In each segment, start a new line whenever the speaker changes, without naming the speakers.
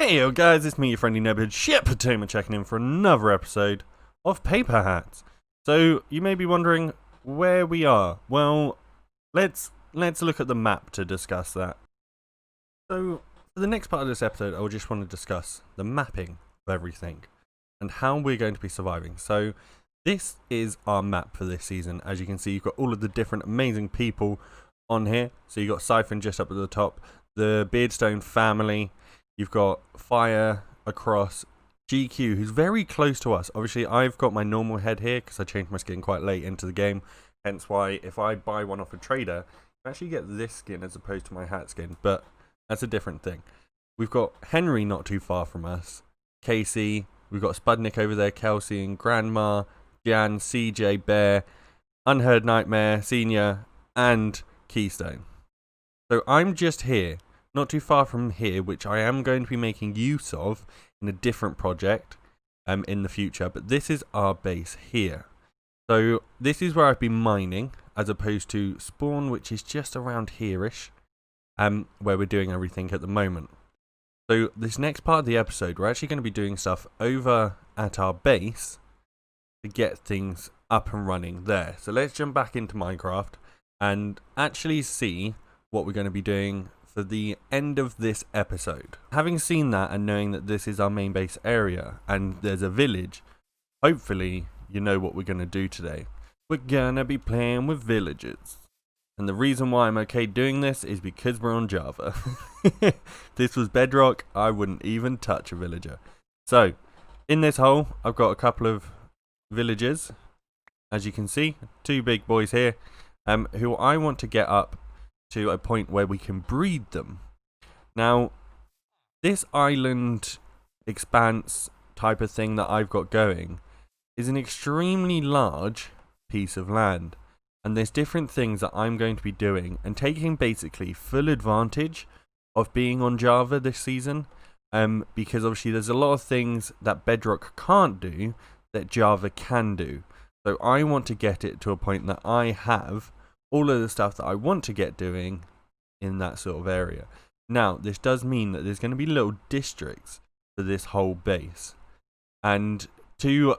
Hey yo guys, it's me, your friendly neighborhood ShepherdTamer, checking in for another episode of Paper Hats. So you may be wondering where we are. Well, let's look at the map to discuss that. So for the next part of this episode, I just want to discuss the mapping of everything and how we're going to be surviving. So this is our map for this season. As you can see, you've got all of the different amazing people on here. So you've got Siphon just up at the top, the Beardstone family. You've got Fire across GQ, who's very close to us. Obviously, I've got my normal head here because I changed my skin quite late into the game. Hence why, if I buy one off a trader, I actually get this skin as opposed to my hat skin. But that's a different thing. We've got Henri not too far from us. Casey. We've got Spudnik over there. Kelsey and Grandma. Jan, CJ, Bear. UnheardNightmare, Senior. And Kestone. So I'm just here. Not too far from here, which I am going to be making use of in a different project in the future. But this is our base here. So this is where I've been mining, as opposed to spawn, which is just around here-ish, where we're doing everything at the moment. So this next part of the episode, we're actually going to be doing stuff over at our base to get things up and running there. So let's jump back into Minecraft and actually see what we're going to be doing for the end of this episode. Having seen that and knowing that this is our main base area and there's a village, hopefully you know what we're going to do today. We're going to be playing with villagers. And the reason why I'm okay doing this is because we're on Java. If this was Bedrock, I wouldn't even touch a villager. So, in this hole, I've got a couple of villagers. As you can see, two big boys here, who I want to get up to a point where we can breed them. Now, this island expanse type of thing that I've got going is an extremely large piece of land, and there's different things that I'm going to be doing and taking basically full advantage of being on Java this season, because obviously there's a lot of things that Bedrock can't do that Java can do. So I want to get it to a point that I have all of the stuff that I want to get doing in that sort of area. Now, this does mean that there's going to be little districts for this whole base. And to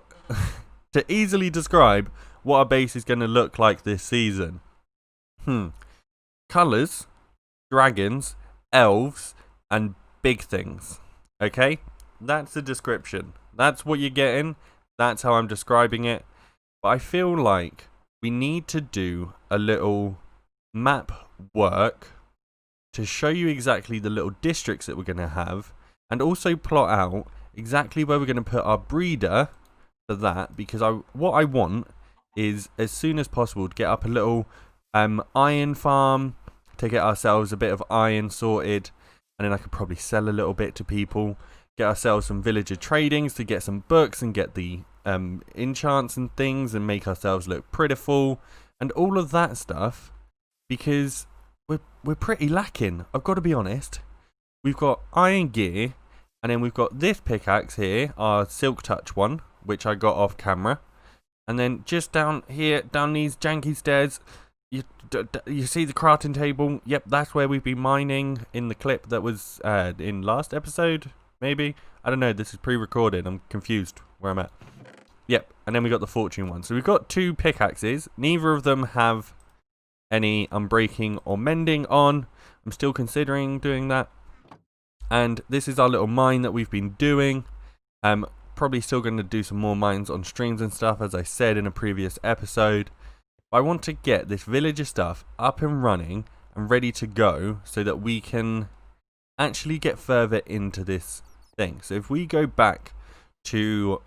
easily describe what our base is going to look like this season. Colours, dragons, elves, and big things. Okay? That's the description. That's what you're getting. That's how I'm describing it. But I feel like we need to do a little map work to show you exactly the little districts that we're going to have, and also plot out exactly where we're going to put our breeder for that, because what I want is, as soon as possible, to get up a little iron farm to get ourselves a bit of iron sorted, and then I could probably sell a little bit to people, get ourselves some villager tradings to get some books and get the enchants and things and make ourselves look prettiful and all of that stuff, because we're pretty lacking. I've got to be honest. We've got iron gear, and then we've got this pickaxe here, our silk touch one, which I got off camera, and then just down here, down these janky stairs, you see the crafting table. Yep, that's where we've been mining in the clip that was in last episode, maybe. I don't know, this is pre-recorded, I'm confused where I'm at. Yep, and then we got the fortune one. So we've got two pickaxes. Neither of them have any unbreaking or mending on. I'm still considering doing that. And this is our little mine that we've been doing. Probably still going to do some more mines on streams and stuff, as I said in a previous episode. But I want to get this villager stuff up and running and ready to go so that we can actually get further into this thing. So if we go back to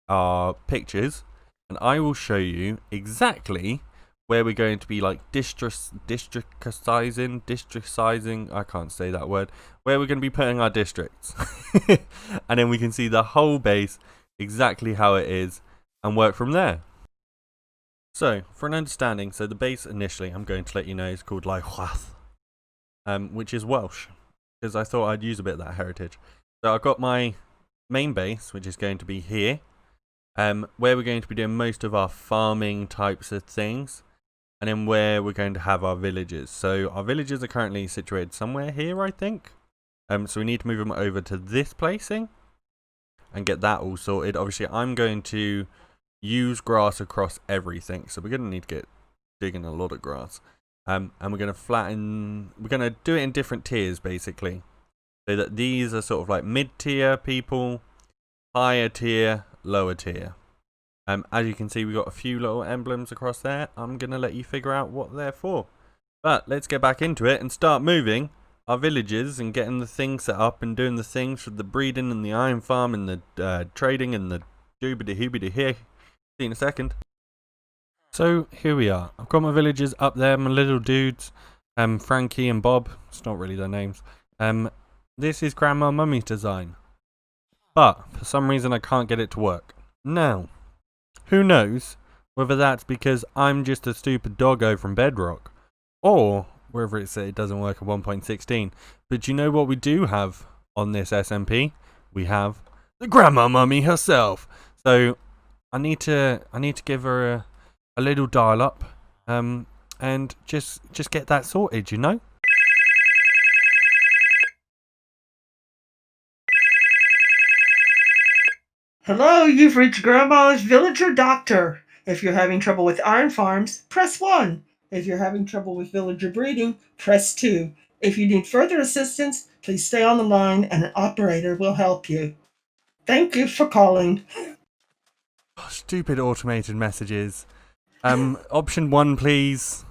our pictures, and I will show you exactly where we're going to be, like districtizing, I can't say that word, where we're going to be putting our districts. And then we can see the whole base, exactly how it is, and work from there. So, for an understanding, so the base initially, I'm going to let you know, is called Blacccbear, which is Welsh, because I thought I'd use a bit of that heritage. So I've got my main base, which is going to be here, where we're going to be doing most of our farming types of things, and then where we're going to have our villages. So our villages are currently situated somewhere here, I think. So we need to move them over to this placing and get that all sorted. Obviously, I'm going to use grass across everything, so we're going to need to get digging a lot of grass. And we're going to flatten. We're going to do it in different tiers, basically, so that these are sort of like mid-tier people, higher tier, lower tier. As you can see, we've got a few little emblems across there. I'm going to let you figure out what they're for. But let's get back into it and start moving our villages and getting the things set up and doing the things for the breeding and the iron farm and the trading and the doobity-hoobity here. See you in a second. So here we are. I've got my villagers up there, my little dudes, Frankie and Bob. It's not really their names. This is GrandmaMommy's design. But for some reason I can't get it to work. Now, who knows whether that's because I'm just a stupid doggo from Bedrock, or whether it's that it doesn't work at 1.16. But you know what we do have on this SMP? We have the GrandmaMommy herself. So I need to give her a little dial up, and just get that sorted, you know?
Hello, you've reached Grandma's Villager Doctor. If you're having trouble with iron farms, press 1. If you're having trouble with villager breeding, press 2. If you need further assistance, please stay on the line and an operator will help you. Thank you for calling.
Oh, stupid automated messages. Option 1, please.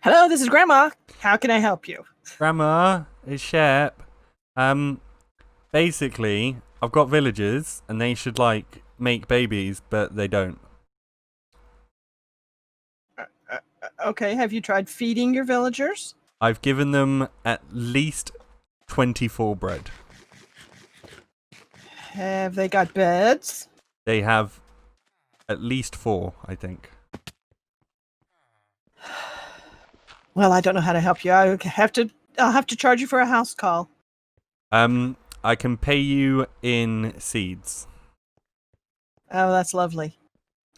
Hello, this is Grandma. How can I help you?
Grandma, it's Shep. Basically, I've got villagers, and they should, like, make babies, but they don't.
Okay, have you tried feeding your villagers?
I've given them at least 24 bread.
Have they got beds?
They have at least 4, I think.
Well, I don't know how to help you. I'll have to charge you for a house call.
I can pay you in seeds.
Oh, that's lovely.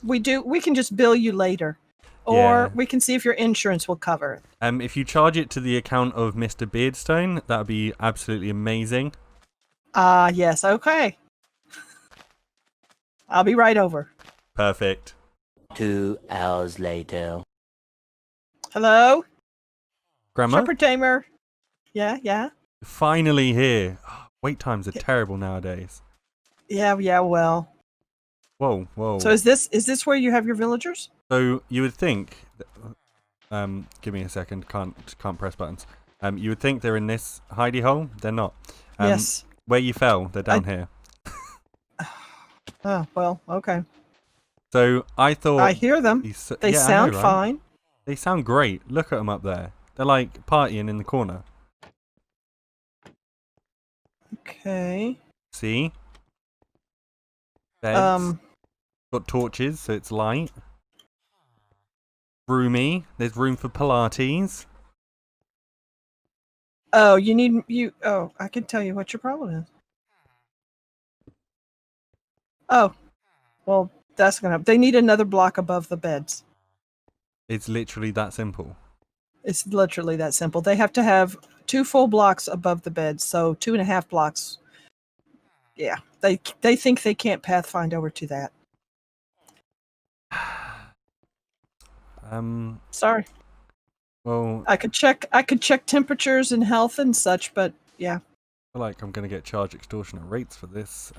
We can just bill you later. Or
Yeah.
we can see if your insurance will cover it.
If you charge it to the account of MrBeardstone, that would be absolutely amazing.
Yes, okay. I'll be right over.
Perfect.
2 hours later.
Hello?
Grandma?
ShepherdTamer. Yeah?
Finally here. Wait times are terrible nowadays.
Yeah, well.
Whoa.
So is this where you have your villagers?
So you would think, give me a second, can't press buttons. You would think they're in this hidey hole. They're not.
Yes.
Where you fell, they're down here.
Oh, well, okay.
So I thought
I hear them. They sound
right?
fine.
They sound great. Look at them up there. They're like partying in the corner.
Okay.
See? Beds. Got torches, so it's light. Roomy. There's room for Pilates.
Oh, I can tell you what your problem is. Oh, well, they need another block above the beds.
It's literally that simple.
It's literally that simple. They have to have 2 full blocks above the beds, so 2.5 blocks. Yeah, they think they can't pathfind over to that. Sorry.
Well,
I could check temperatures and health and such, but yeah.
I feel like I'm gonna get charged extortionate rates for this.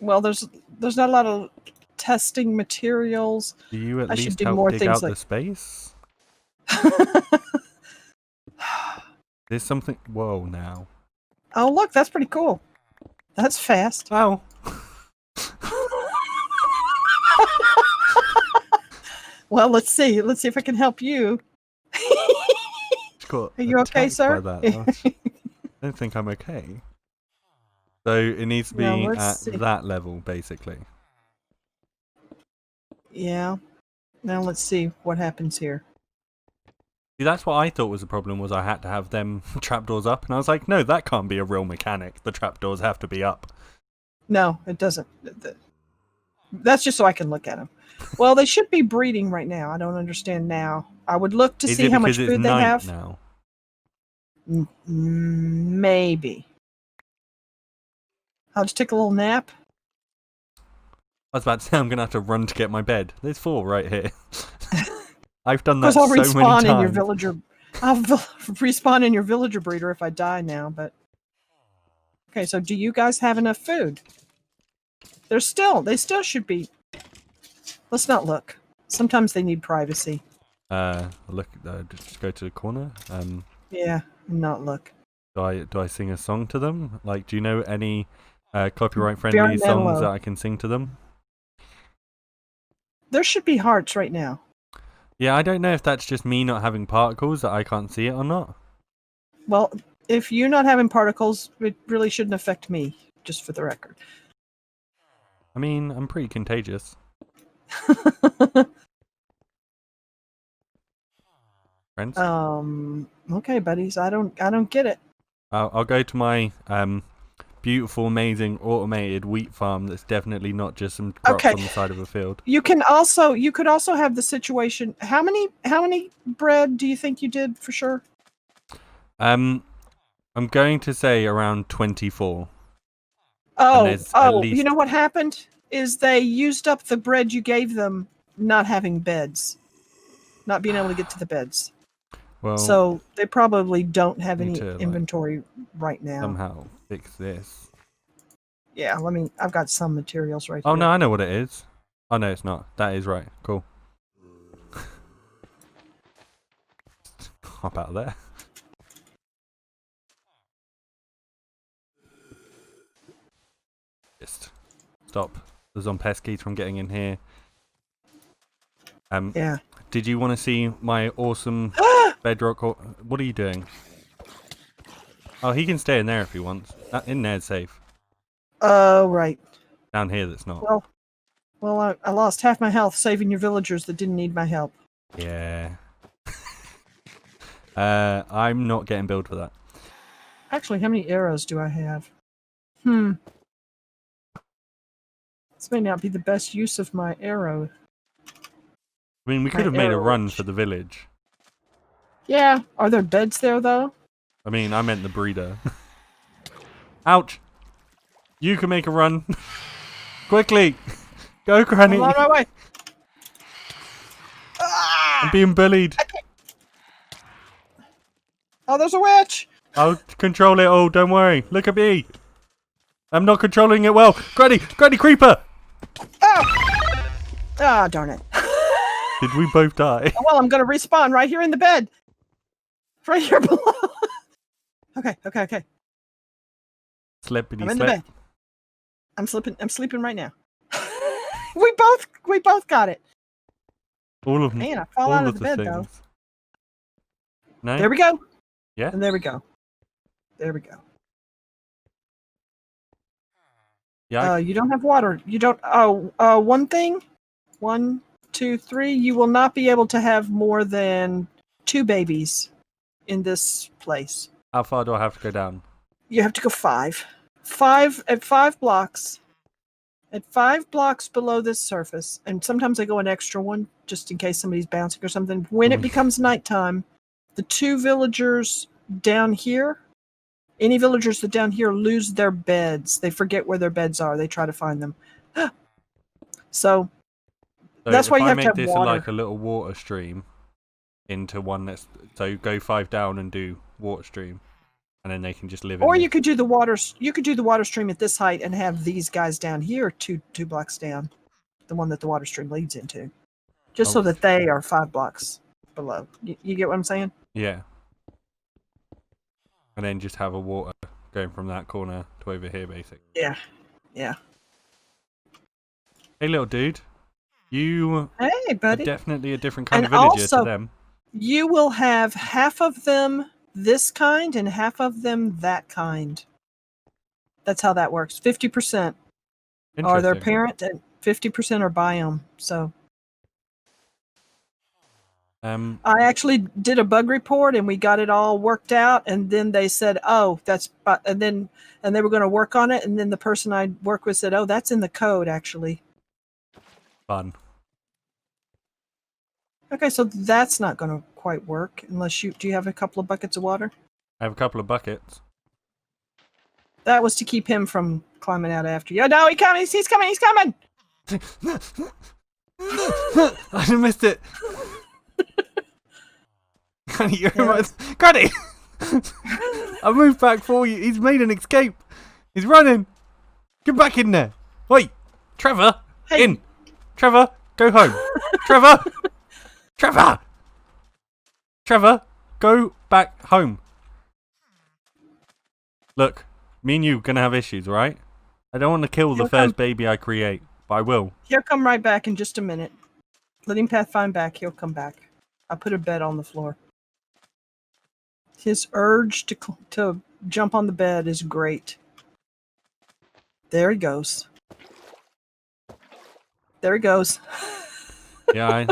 Well, there's not a lot of testing materials.
Do you at
I
least
should do
help
more
dig
things
out
like
the space? There's something. Whoa! Now.
Oh, look, that's pretty cool. That's fast.
Wow.
Well, let's see if I can help you. Are you okay, sir?
I don't think I'm okay. So it needs to be at that level, basically.
Yeah. Now let's see what happens here.
See, that's what I thought was the problem, was I had to have them trapdoors up, and I was like, no, that can't be a real mechanic. The trapdoors have to be up.
No, it doesn't. That's just so I can look at them. Well, they should be breeding right now. I don't understand now. I would look to
Is
see
it
how much
because it's
food they
night
have.
now?
Maybe. I'll just take a little nap.
I was about to say I'm gonna have to run to get my bed. There's 4 right here. I've done that
Because I'll
so many
respawn
times.
in your villager. I'll respawn in your villager breeder if I die now. But okay, so do you guys have enough food? They still should be. Let's not look. Sometimes they need privacy.
Look, just go to the corner.
Yeah, and not look.
Do I sing a song to them? Like, do you know any copyright-friendly
Very
songs
mellow.
that I can sing to them?
There should be hearts right now.
Yeah, I don't know if that's just me not having particles that I can't see it or not.
Well, if you're not having particles, it really shouldn't affect me, just for the record.
I mean, I'm pretty contagious. Friends?
Okay, buddies. I don't get it.
I'll go to my beautiful, amazing, automated wheat farm that's definitely not just some crops
Okay.
on the side of a field.
You could also have the situation. How many bread do you think you did for sure?
I'm going to say around 24.
Oh, you know what happened? Is they used up the bread you gave them not having beds. Not being able to get to the beds.
Well,
So they probably don't have
need
any
to, like,
inventory right now.
somehow fix this.
Yeah, I've got some materials right
Oh
here.
no, I know what it is. Oh no, it's not. That is right. Cool. Hop out of there. Just stop the Zompeskis from getting in here.
Yeah.
Did you want to see my awesome bedrock? What are you doing? Oh, he can stay in there if he wants. In there's safe.
Oh, right.
Down here, that's not.
Well, I lost half my health saving your villagers that didn't need my help.
Yeah. I'm not getting billed for that.
Actually, how many arrows do I have? This may not be the best use of my arrow.
I mean, we could have made a run for the village.
Yeah. Are there beds there, though?
I mean, I meant the breeder. Ouch! You can make a run. Quickly! Go, Granny!
I'm on my way.
I'm being bullied.
Oh, there's a witch!
I'll control it all, don't worry. Look at me. I'm not controlling it well. Granny Creeper!
Oh! Ah, darn it.
Did we both die?
Oh, well, I'm going to respawn right here in the bed. Right here below. Okay.
Slippity
I'm in the
slip.
bed. I'm sleeping right now. we both got it.
All of them.
Man, I fall
all
out
of
of the bed,
things.
though.
No?
There we go.
Yeah?
And there we go. There we go.
Yeah.
You don't have water. You don't. One thing. 1, 2, 3. You will not be able to have more than 2 babies in this place.
How far do I have to go down?
You have to go 5. 5 at 5 blocks. At 5 blocks below this surface, and sometimes I go an extra one just in case somebody's bouncing or something. When it becomes nighttime, the 2 villagers down here, any villagers that down here lose their beds. They forget where their beds are. They try to find them. So that's why you have to have
this
water.
like a little water stream into one that's so go 5 down and do water stream, and then they can just live.
Or
in
you could do the water. You could do the water stream at this height and have these guys down here, two blocks down, the one that the water stream leads into, just so that they are 5 blocks below. You get what I'm saying?
Yeah. And then just have a water going from that corner to over here, basically.
Yeah.
Hey, little dude. You
Hey,
are
buddy.
definitely a different kind
And
of villager
also,
to them.
You will have half of them this kind and half of them that kind. That's how that works. 50% are their
Interesting.
parent and 50% are biome. So I actually did a bug report and we got it all worked out. And then they said, "Oh, and they were going to work on it." And then the person I work with said, "Oh, that's in the code, actually."
Fun.
Okay, so that's not going to quite work unless you... Do you have a couple of buckets of water?
I have a couple of buckets.
That was to keep him from climbing out after you. Oh, no, he's coming! He's coming! He's coming!
I missed it. Granny, you're right. Granny! I moved back for you. He's made an escape. He's running. Get back in there. Wait. Trevor.
Hey.
In. Trevor, go home. Trevor. Trevor. Trevor, go back home. Look, me and you are going to have issues, right? I don't want to kill the first baby I create, but I will.
He'll come right back in just a minute. Let him find back. He'll come back. I put a bed on the floor. His urge to jump on the bed is great. There he goes. There he goes.
Yeah,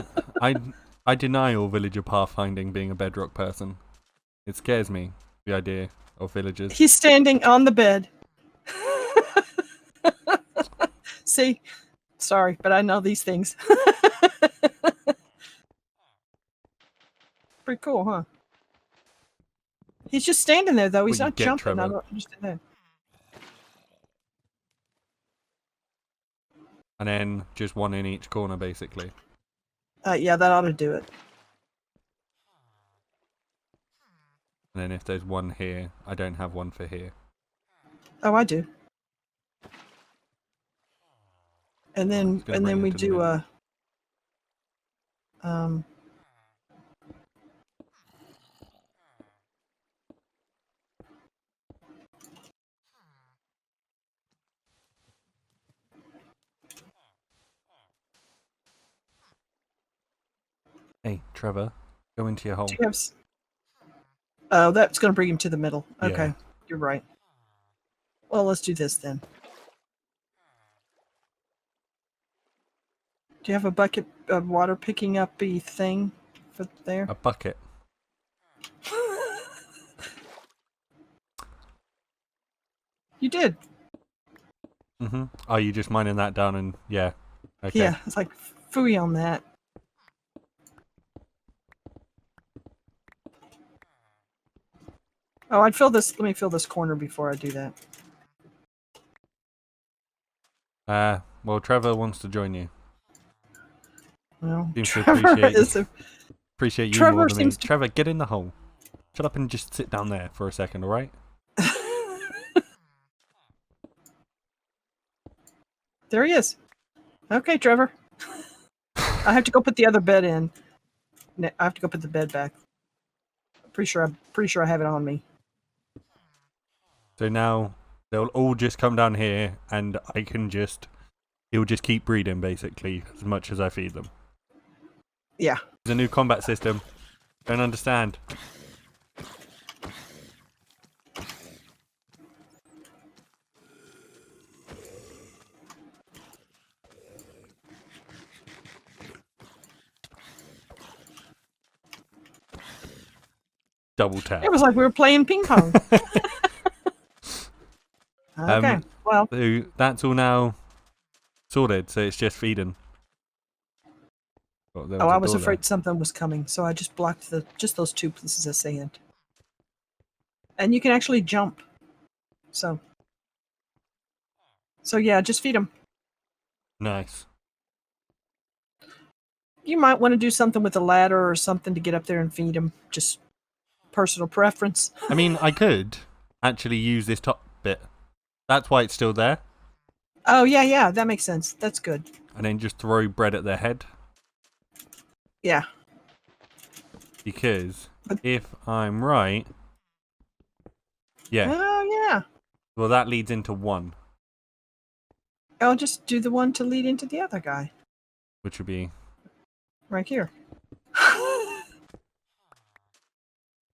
I deny all villager pathfinding being a bedrock person. It scares me, the idea of villagers.
He's standing on the bed. See? Sorry, but I know these things. Pretty cool, huh? He's just standing there, though. He's not jumping. I don't understand that.
And then just one in each corner, basically.
Yeah, that ought to do it.
And then if there's one here, I don't have one for here.
Oh, I do. And then we do a
Hey, Trevor, go into your hole.
Oh, that's going to bring him to the middle. Okay,
Yeah.
You're right. Well, let's do this then. Do you have a bucket of water picking up a thing for there?
A bucket.
You did.
Mm-hmm. Oh, you just mining that down and yeah. Okay.
Yeah, it's like phooey on that. Oh, I'd fill this. Let me fill this corner before I do that.
Well, Trevor wants to join you.
Well,
Seems to
Trevor
appreciate you
Trevor
more than me.
seems to...
Trevor, get in the hole. Shut up and just sit down there for a second, all right?
There he is. Okay, Trevor. I have to go put the other bed in. I have to go put the bed back. Pretty sure I have it on me.
So now they'll all just come down here, and he'll just keep breeding basically as much as I feed them.
Yeah.
It's a new combat system. Don't understand. Double tap.
It was like we were playing ping pong. Okay. Well,
so that's all now sorted. So it's just feeding. Oh,
I was afraid something was coming, so I just blocked just those two pieces of sand. And you can actually jump. So yeah, just feed them.
Nice.
You might want to do something with a ladder or something to get up there and feed them. Just personal preference.
I mean, I could actually use this top bit. That's why it's still there.
Oh, yeah, that makes sense. That's good.
And then just throw bread at their head.
Yeah.
Because if I'm right... Yeah.
Oh, yeah.
Well, that leads into one.
I'll just do the one to lead into the other guy.
Which would be...
Right here.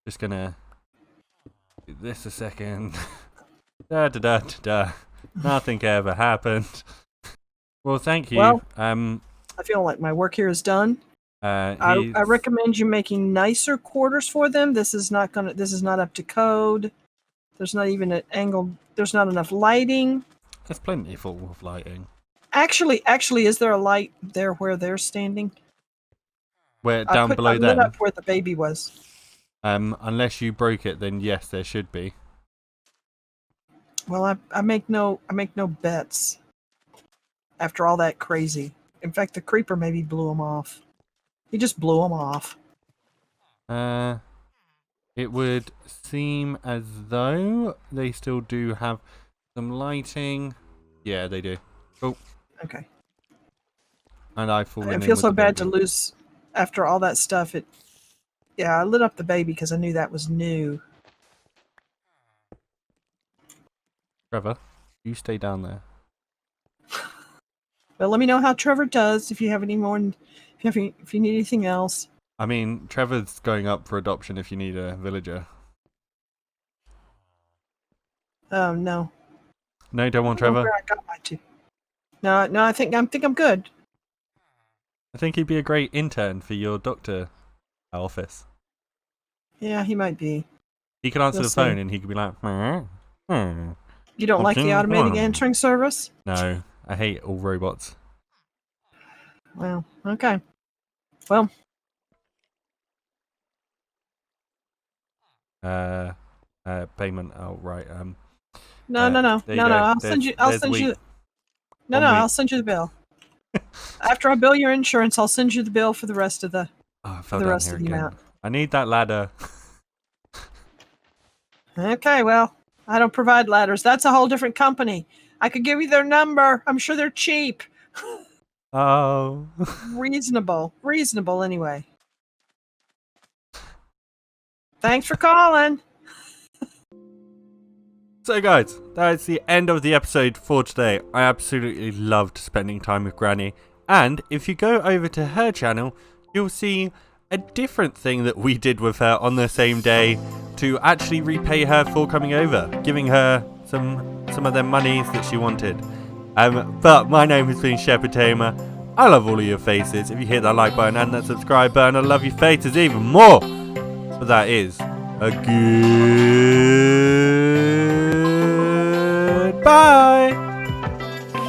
Just gonna... do this a second. Da-da-da-da-da. Nothing ever happened. Well, thank you.
Well, I feel like my work here is done. I recommend you making nicer quarters for them. This is not up to code. There's not even an angle. There's not enough lighting.
There's plenty full of lighting.
Actually, is there a light there where they're standing?
Where down below
I lit
them?
up where the baby was.
Unless you broke it, then yes, there should be.
Well, I make no bets. After all that crazy. In fact, the creeper maybe blew him off. He just blew him off.
It would seem as though they still do have some lighting. Yeah, they do. Oh,
Okay.
and I fall in.
I feel so bad to
baby.
lose after all that stuff. Yeah, I lit up the baby because I knew that was new.
Trevor, you stay down there.
But let me know how Trevor does. If you have any more, if you need anything else.
I mean, Trevor's going up for adoption if you need a villager.
Oh no.
No, don't want
I don't know
Trevor.
where I got my two. No, I think I'm good.
I think he'd be a great intern for your doctor office.
Yeah, he might be.
He could answer
We'll
the phone
see.
and he could be like,
You don't like the
Option
automated
one.
answering service?
No, I hate all robots.
Well, okay. Well,
Payment. Oh, right.
no.
there you go.
I'll send you. I'll
There's
send you.
wheat.
No,
1
no.
week.
I'll send you the bill. After I bill your insurance, I'll send you the bill for the rest of the.
Oh, I fell
the
down
rest
here
of the
again.
amount.
I need that ladder.
Okay, well, I don't provide ladders. That's a whole different company. I could give you their number. I'm sure they're cheap.
Oh.
Reasonable anyway. Thanks for calling.
So guys, that's the end of the episode for today. I absolutely loved spending time with Granny. And if you go over to her channel, you'll see a different thing that we did with her on the same day to actually repay her for coming over, giving her some of their monies that she wanted. But my name has been ShepherdTamer. I love all of your faces. If you hit that like button and that subscribe button, I love your faces even more. But that is a good